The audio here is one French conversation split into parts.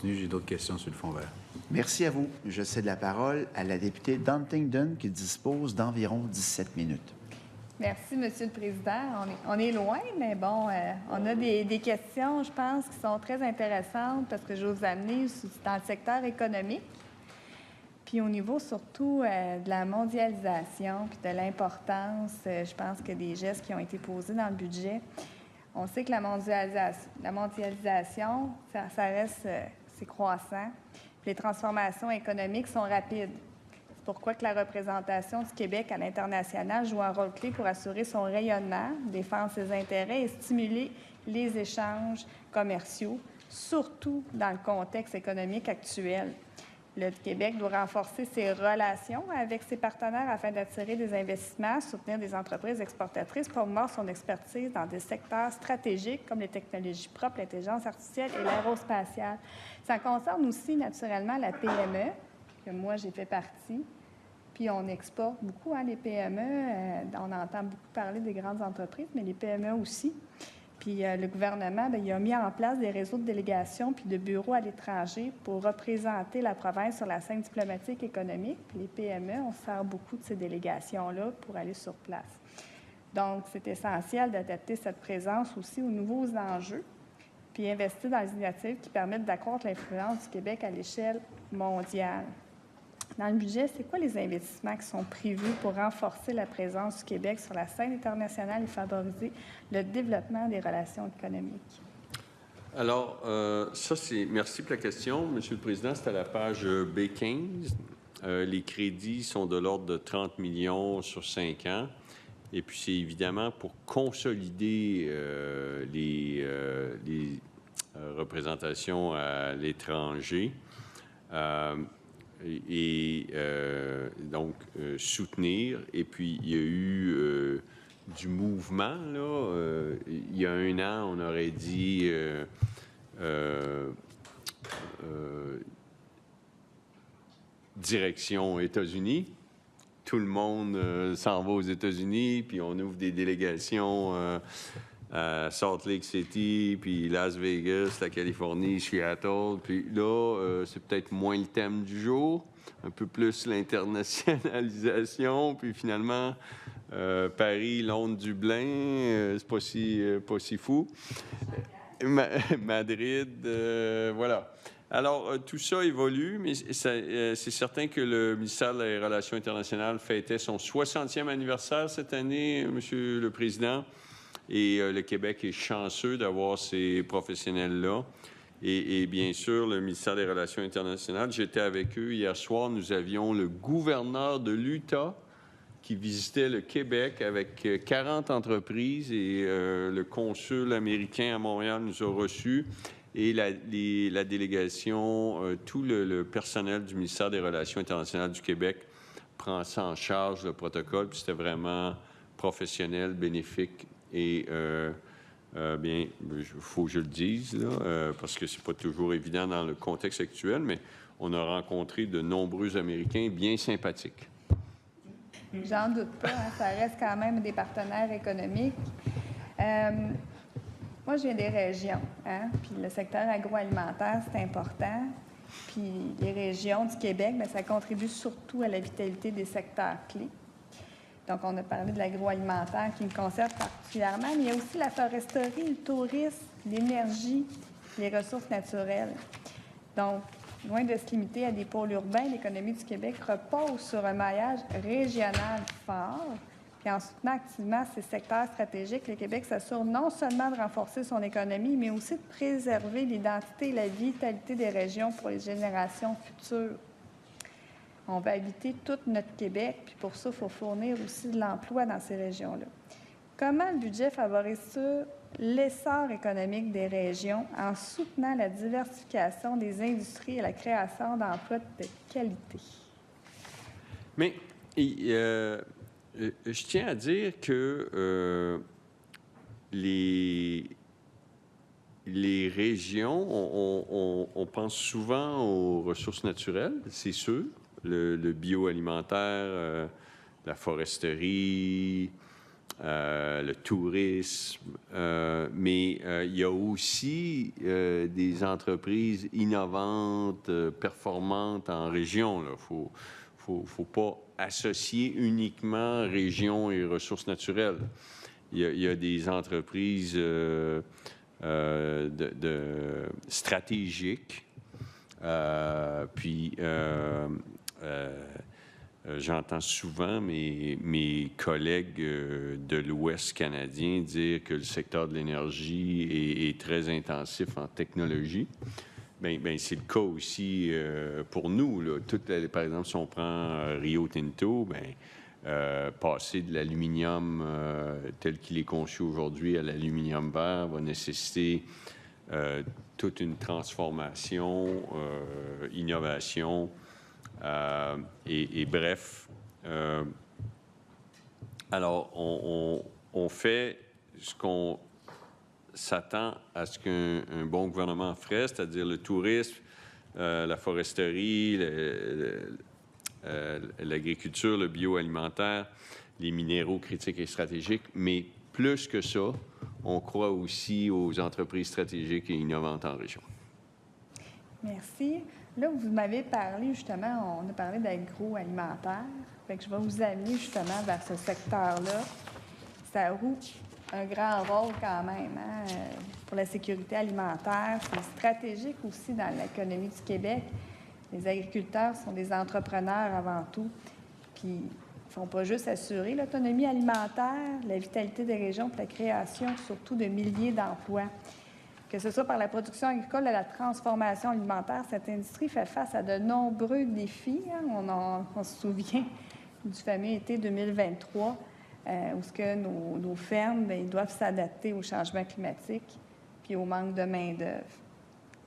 J'ai d'autres questions sur le fond vert. Merci à vous. Je cède la parole à la députée d'Huntingdon qui dispose d'environ 17 minutes. Merci, Monsieur le Président. On est loin, mais bon, on a des questions, je pense, qui sont très intéressantes parce que je vais vous amener dans le secteur économique. Puis au niveau surtout de la mondialisation puis de l'importance, je pense que des gestes qui ont été posés dans le budget. On sait que la mondialisation, ça reste, c'est croissant. Puis les transformations économiques sont rapides. C'est pourquoi que la représentation du Québec à l'international joue un rôle clé pour assurer son rayonnement, défendre ses intérêts et stimuler les échanges commerciaux, surtout dans le contexte économique actuel. Le Québec doit renforcer ses relations avec ses partenaires afin d'attirer des investissements, soutenir des entreprises exportatrices, promouvoir son expertise dans des secteurs stratégiques comme les technologies propres, l'intelligence artificielle et l'aérospatiale. Ça concerne aussi naturellement la PME, que moi j'ai fait partie. Puis on exporte beaucoup, les PME. On entend beaucoup parler des grandes entreprises, mais les PME aussi. Puis le gouvernement, il a mis en place des réseaux de délégations puis de bureaux à l'étranger pour représenter la province sur la scène diplomatique et économique. Puis les PME, on sert beaucoup de ces délégations-là pour aller sur place. Donc, c'est essentiel d'adapter cette présence aussi aux nouveaux enjeux, puis investir dans les initiatives qui permettent d'accroître l'influence du Québec à l'échelle mondiale. Dans le budget, c'est quoi les investissements qui sont prévus pour renforcer la présence du Québec sur la scène internationale et favoriser le développement des relations économiques? Alors, ça, c'est... Merci pour la question, Monsieur le Président. C'est à la page B15. Les crédits sont de l'ordre de 30 millions sur 5 ans. Et puis, c'est évidemment pour consolider les représentations à l'étranger. Donc, soutenir. Et puis, il y a eu du mouvement, là. Il y a un an, on aurait dit direction États-Unis. Tout le monde s'en va aux États-Unis, puis on ouvre des délégations à Salt Lake City, puis Las Vegas, la Californie, Seattle. Puis là, c'est peut-être moins le thème du jour, un peu plus l'internationalisation. Puis finalement, Paris, Londres, Dublin, c'est pas si fou. Madrid, voilà. Alors, tout ça évolue, mais c'est certain que le ministère des Relations internationales fêtait son 60e anniversaire cette année, Monsieur le Président. Et le Québec est chanceux d'avoir ces professionnels-là. Et bien sûr, le ministère des Relations internationales, j'étais avec eux hier soir, nous avions le gouverneur de l'Utah qui visitait le Québec avec 40 entreprises et le consul américain à Montréal nous a reçus. Et la délégation, tout le personnel du ministère des Relations internationales du Québec prend ça en charge, le protocole, puis c'était vraiment professionnel, bénéfique. Et bien, il faut que je le dise, là, parce que c'est pas toujours évident dans le contexte actuel, mais on a rencontré de nombreux Américains bien sympathiques. J'en doute pas, ça reste quand même des partenaires économiques. Moi, je viens des régions, puis le secteur agroalimentaire, c'est important. Puis les régions du Québec, bien, ça contribue surtout à la vitalité des secteurs clés. Donc, on a parlé de l'agroalimentaire qui me concerne particulièrement, mais il y a aussi la foresterie, le tourisme, l'énergie, les ressources naturelles. Donc, loin de se limiter à des pôles urbains, l'économie du Québec repose sur un maillage régional fort. Puis en soutenant activement ces secteurs stratégiques, le Québec s'assure non seulement de renforcer son économie, mais aussi de préserver l'identité et la vitalité des régions pour les générations futures. On va habiter tout notre Québec, puis pour ça, il faut fournir aussi de l'emploi dans ces régions-là. Comment le budget favorise-t-il l'essor économique des régions en soutenant la diversification des industries et la création d'emplois de qualité? Mais je tiens à dire que les régions, on pense souvent aux ressources naturelles, c'est sûr, le bioalimentaire, la foresterie, le tourisme, mais il y a aussi des entreprises innovantes, performantes en région. Il ne faut pas associer uniquement région et ressources naturelles. Il y a des entreprises stratégiques, j'entends souvent mes collègues de l'Ouest canadien dire que le secteur de l'énergie est très intensif en technologie. Bien, c'est le cas aussi pour nous. Là. Par exemple, si on prend Rio Tinto, passer de l'aluminium tel qu'il est conçu aujourd'hui à l'aluminium vert va nécessiter toute une transformation, innovation. Bref, alors on fait ce qu'on s'attend à ce qu'un bon gouvernement ferait, c'est-à-dire le tourisme, la foresterie, l'agriculture, le bioalimentaire, les minéraux critiques et stratégiques, mais plus que ça, on croit aussi aux entreprises stratégiques et innovantes en région. Merci. Là, vous m'avez parlé, justement, on a parlé d'agroalimentaire. Fait que je vais vous amener, justement, vers ce secteur-là. Ça joue un grand rôle quand même pour la sécurité alimentaire. C'est stratégique aussi dans l'économie du Québec. Les agriculteurs sont des entrepreneurs avant tout. Puis, ils ne font pas juste assurer l'autonomie alimentaire, la vitalité des régions, puis la création, surtout, de milliers d'emplois. Que ce soit par la production agricole et la transformation alimentaire, cette industrie fait face à de nombreux défis. On se souvient du fameux été 2023, où ce que nos fermes ils doivent s'adapter au changement climatique puis au manque de main-d'œuvre.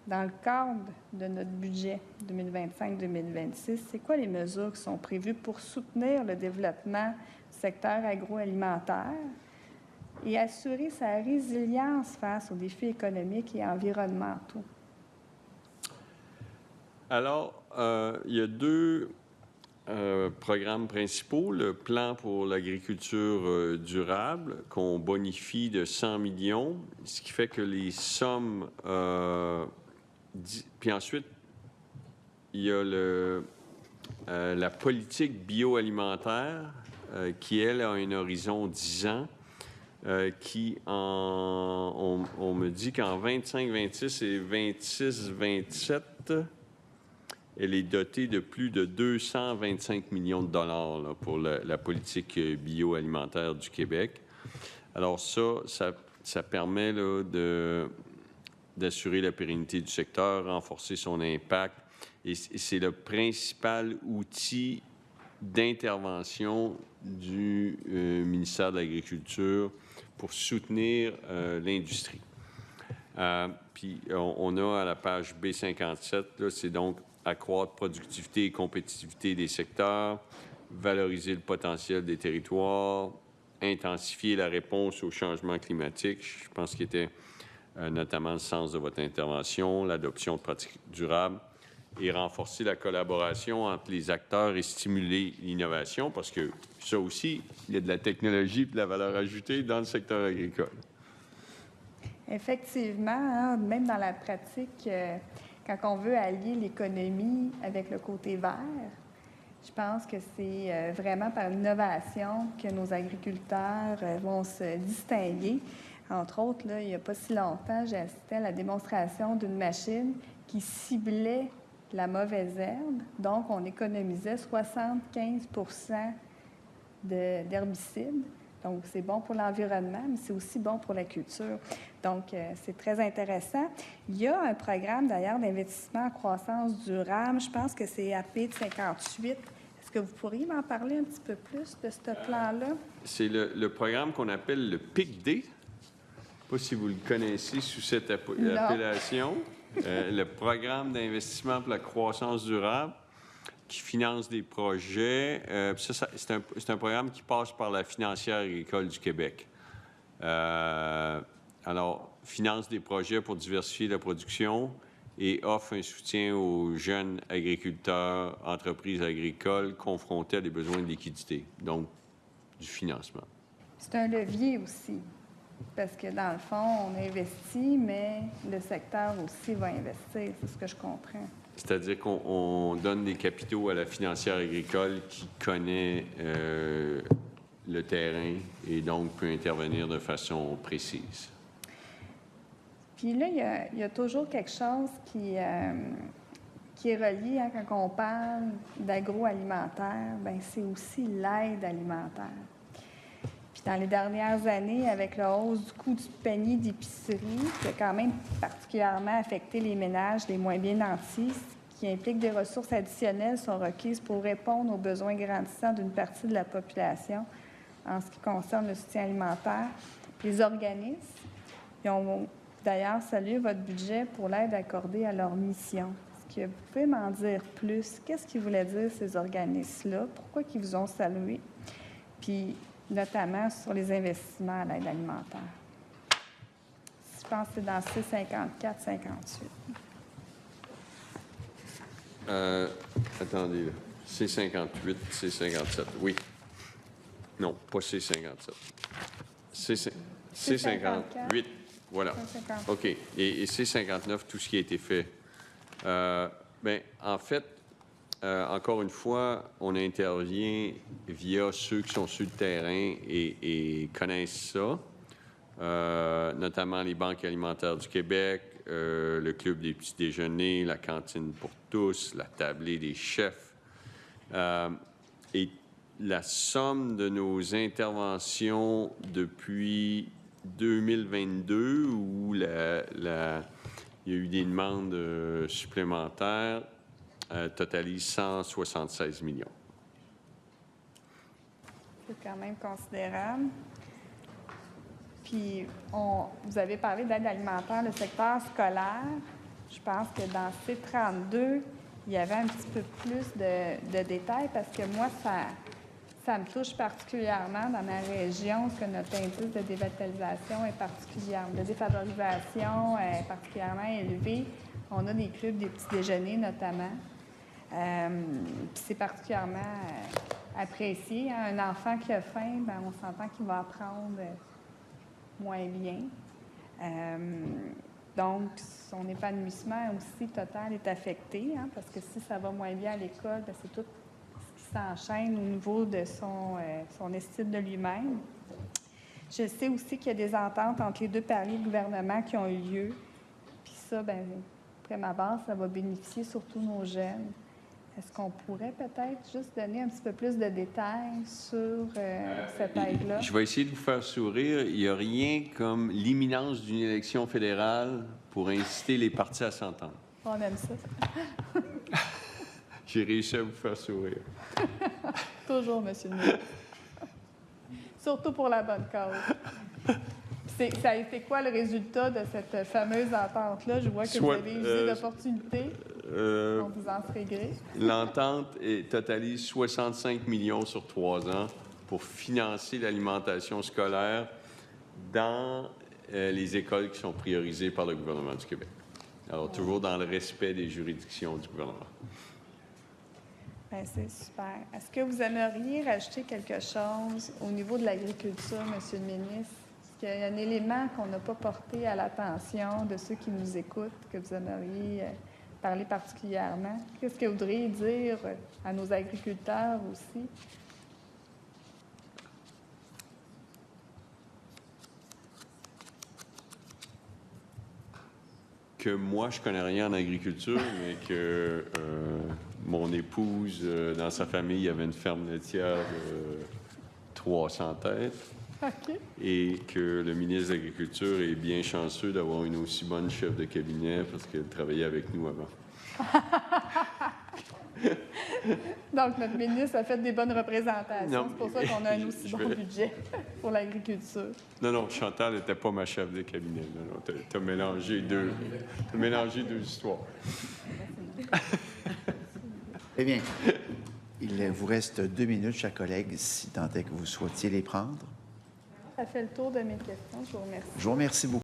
Dans le cadre de notre budget 2025-2026, c'est quoi les mesures qui sont prévues pour soutenir le développement du secteur agroalimentaire et assurer sa résilience face aux défis économiques et environnementaux? Alors, il y a deux programmes principaux. Le plan pour l'agriculture durable, qu'on bonifie de 100 millions, ce qui fait que les sommes... puis ensuite, il y a la politique bioalimentaire qui, elle, a un horizon 10 ans. On me dit qu'en 25-26 et 26-27, elle est dotée de plus de 225 millions de dollars là, pour la politique bioalimentaire du Québec. Alors ça permet là, d'assurer la pérennité du secteur, renforcer son impact, et c'est le principal outil d'intervention du ministère de l'Agriculture pour soutenir l'industrie. Puis on a à la page B57, là, c'est donc accroître productivité et compétitivité des secteurs, valoriser le potentiel des territoires, intensifier la réponse au changement climatique. Je pense qu'il était notamment le sens de votre intervention, l'adoption de pratiques durables, et renforcer la collaboration entre les acteurs et stimuler l'innovation, parce que ça aussi, il y a de la technologie et de la valeur ajoutée dans le secteur agricole. Effectivement, même dans la pratique, quand on veut allier l'économie avec le côté vert, je pense que c'est vraiment par l'innovation que nos agriculteurs vont se distinguer. Entre autres, là, il n'y a pas si longtemps, j'ai assisté à la démonstration d'une machine qui ciblait la mauvaise herbe. Donc, on économisait 75 d'herbicides. Donc, c'est bon pour l'environnement, mais c'est aussi bon pour la culture. Donc, c'est très intéressant. Il y a un programme, d'ailleurs, d'investissement en croissance durable. Je pense que c'est AP de 58. Est-ce que vous pourriez m'en parler un petit peu plus de ce plan-là? C'est le programme qu'on appelle le PICD. Je ne sais pas si vous le connaissez sous cette appellation. Le programme d'investissement pour la croissance durable qui finance des projets. C'est un programme qui passe par la financière agricole du Québec. Alors, finance des projets pour diversifier la production et offre un soutien aux jeunes agriculteurs, entreprises agricoles confrontés à des besoins de liquidité, donc du financement. C'est un levier aussi, parce que dans le fond, on investit, mais le secteur aussi va investir, c'est ce que je comprends. C'est-à-dire qu'on donne des capitaux à la financière agricole qui connaît le terrain et donc peut intervenir de façon précise. Puis là, il y a toujours quelque chose qui est relié, hein, quand on parle d'agroalimentaire, bien, c'est aussi l'aide alimentaire. Puis dans les dernières années, avec la hausse du coût du panier d'épicerie, qui a quand même particulièrement affecté les ménages les moins bien nantis, ce qui implique des ressources additionnelles sont requises pour répondre aux besoins grandissants d'une partie de la population en ce qui concerne le soutien alimentaire. Les organismes, ils ont d'ailleurs salué votre budget pour l'aide accordée à leur mission. Est-ce que vous pouvez m'en dire plus? Qu'est-ce qu'ils voulaient dire, ces organismes-là? Pourquoi ils vous ont salué? Puis, notamment sur les investissements à l'aide alimentaire. Je pense que c'est dans C54-58. Attendez, là. C58, C57, oui. Non, pas C57. C58, voilà. OK. Et C59, tout ce qui a été fait. Bien, en fait, encore une fois, on intervient via ceux qui sont sur le terrain et connaissent ça, notamment les banques alimentaires du Québec, le Club des petits déjeuners, la cantine pour tous, la tablée des chefs. Et la somme de nos interventions depuis 2022, où il y a eu des demandes supplémentaires, totalise 176 millions. C'est quand même considérable. Puis, vous avez parlé d'aide alimentaire, le secteur scolaire. Je pense que dans C32, il y avait un petit peu plus de détails parce que moi, ça me touche particulièrement dans ma région, parce que notre indice de dévitalisation est particulièrement, de défavorisation est particulièrement élevé. On a des clubs des petits déjeuners notamment. Puis c'est particulièrement apprécié. Hein. Un enfant qui a faim, bien, on s'entend qu'il va apprendre moins bien. Donc, son épanouissement aussi total est affecté, hein, parce que si ça va moins bien à l'école, bien, c'est tout ce qui s'enchaîne au niveau de son estime de lui-même. Je sais aussi qu'il y a des ententes entre les deux paliers de gouvernement qui ont eu lieu. Puis ça, bien, après ma base, ça va bénéficier surtout nos jeunes. Est-ce qu'on pourrait peut-être juste donner un petit peu plus de détails sur cette aide-là? Je vais essayer de vous faire sourire. Il n'y a rien comme l'imminence d'une élection fédérale pour inciter les partis à s'entendre. On aime ça. J'ai réussi à vous faire sourire. Toujours, M. le ministre. Surtout pour la bonne cause. Ça a été quoi le résultat de cette fameuse entente-là? Je vois que vous avez usé l'opportunité. On vous en ferait gré. L'entente totalise 65 millions sur 3 ans pour financer l'alimentation scolaire dans les écoles qui sont priorisées par le gouvernement du Québec. Alors, toujours dans le respect des juridictions du gouvernement. Bien, c'est super. Est-ce que vous aimeriez rajouter quelque chose au niveau de l'agriculture, M. le ministre? Est-ce qu'il y a un élément qu'on n'a pas porté à l'attention de ceux qui nous écoutent, que vous aimeriez parler particulièrement? Qu'est-ce que vous voudriez dire à nos agriculteurs aussi? Que moi, je connais rien en agriculture, mais que mon épouse, dans sa famille, il y avait une ferme laitière de 300 têtes. OK. Et que le ministre de l'Agriculture est bien chanceux d'avoir une aussi bonne chef de cabinet parce qu'elle travaillait avec nous avant. Donc, notre ministre a fait des bonnes représentations. Non, c'est pour ça qu'on a un aussi bon budget pour l'agriculture. Non, Chantal n'était pas ma chef de cabinet. Non, t'as mélangé deux histoires. Eh bien, il vous reste 2 minutes, chers collègues, si tant est que vous souhaitiez les prendre. Ça fait le tour de mes questions. Je vous remercie. Je vous remercie beaucoup.